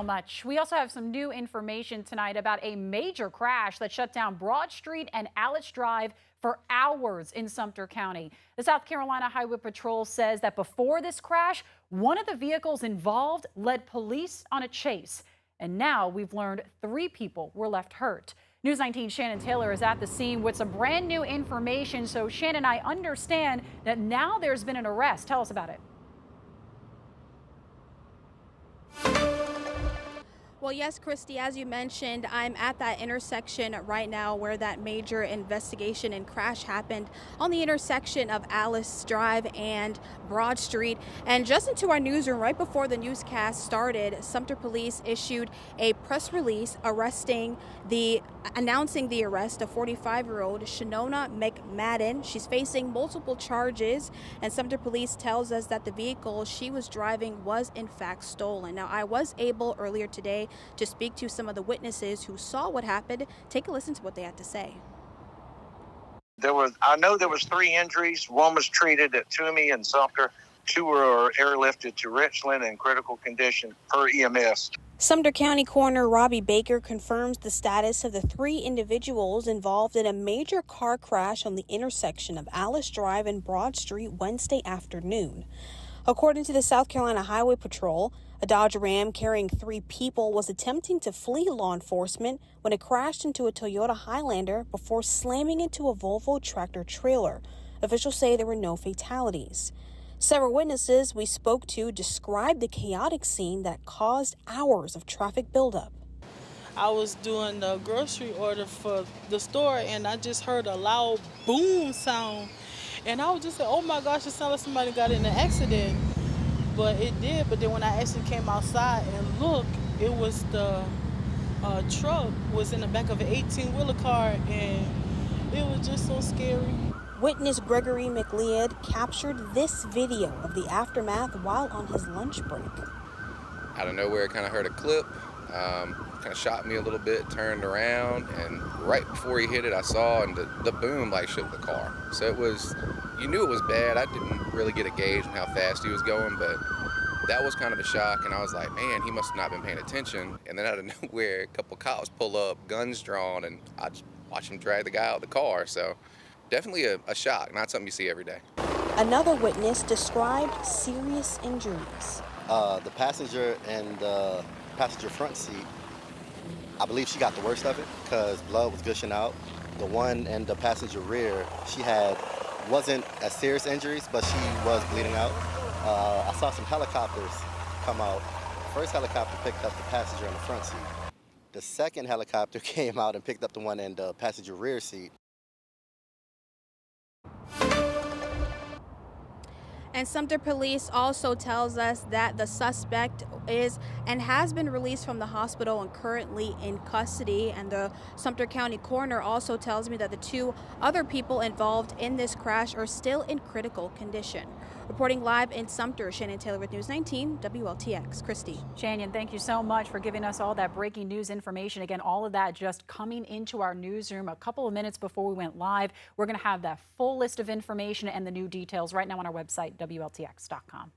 Much. We also have some new information tonight about a major crash that shut down Broad Street and Alice Drive for hours in Sumter County. The South Carolina Highway Patrol says that before this crash, one of the vehicles involved led police on a chase. And now we've learned 3 people were left hurt. News 19 Shannon Taylor is at the scene with some brand new information. So Shannon, I understand that now there's been an arrest. Tell us about it. Well, yes, Christy, as you mentioned, I'm at that intersection right now where that major investigation and crash happened on the intersection of Alice Drive and Broad Street. And just into our newsroom, right before the newscast started, Sumter Police issued a press release announcing the arrest of 45-year-old Shanona McMadden. She's facing multiple charges, and Sumter Police tells us that the vehicle she was driving was in fact stolen. Now, I was able earlier today to speak to some of the witnesses who saw what happened. Take a listen to what they had to say. I know there was 3 injuries. One was treated at Toomey and Sumter. 2 were airlifted to Richland in critical condition per EMS. Sumter County Coroner Robbie Baker confirms the status of the 3 individuals involved in a major car crash on the intersection of Alice Drive and Broad Street Wednesday afternoon. According to the South Carolina Highway Patrol, a Dodge Ram carrying 3 people was attempting to flee law enforcement when it crashed into a Toyota Highlander before slamming into a Volvo tractor trailer. Officials say there were no fatalities. Several witnesses we spoke to described the chaotic scene that caused hours of traffic buildup. I was doing the grocery order for the store and I just heard a loud boom sound. And I was just like, oh my gosh, it sounded like somebody got in an accident. But it did. But then when I actually came outside and looked, it was the truck was in the back of an 18-wheeler car, and it was just so scary. Witness Gregory McLeod captured this video of the aftermath while on his lunch break. Out of nowhere, kind of heard a clip, kind of shot me a little bit, turned around, and right before he hit it, I saw and the boom like shook the car. So it was, you knew it was bad. I didn't really get a gauge on how fast he was going, but that was kind of a shock, and I was like, man, he must have not been paying attention. And then out of nowhere, a couple cops pull up, guns drawn, and I just watched him drag the guy out of the car. So definitely a shock, not something you see every day. Another witness described serious injuries. The passenger and the passenger front seat, I believe she got the worst of it because blood was gushing out. The one in the passenger rear, wasn't as serious injuries, but she was bleeding out. I saw some helicopters come out. The first helicopter picked up the passenger in the front seat. The second helicopter came out and picked up the one in the passenger rear seat. And Sumter Police also tells us that the suspect is and has been released from the hospital and currently in custody. And the Sumter County Coroner also tells me that the 2 other people involved in this crash are still in critical condition. Reporting live in Sumter, Shannon Taylor with News 19 WLTX. Christy. Shannon, thank you so much for giving us all that breaking news information. Again, all of that just coming into our newsroom a couple of minutes before we went live. We're going to have that full list of information and the new details right now on our website, WLTX.com.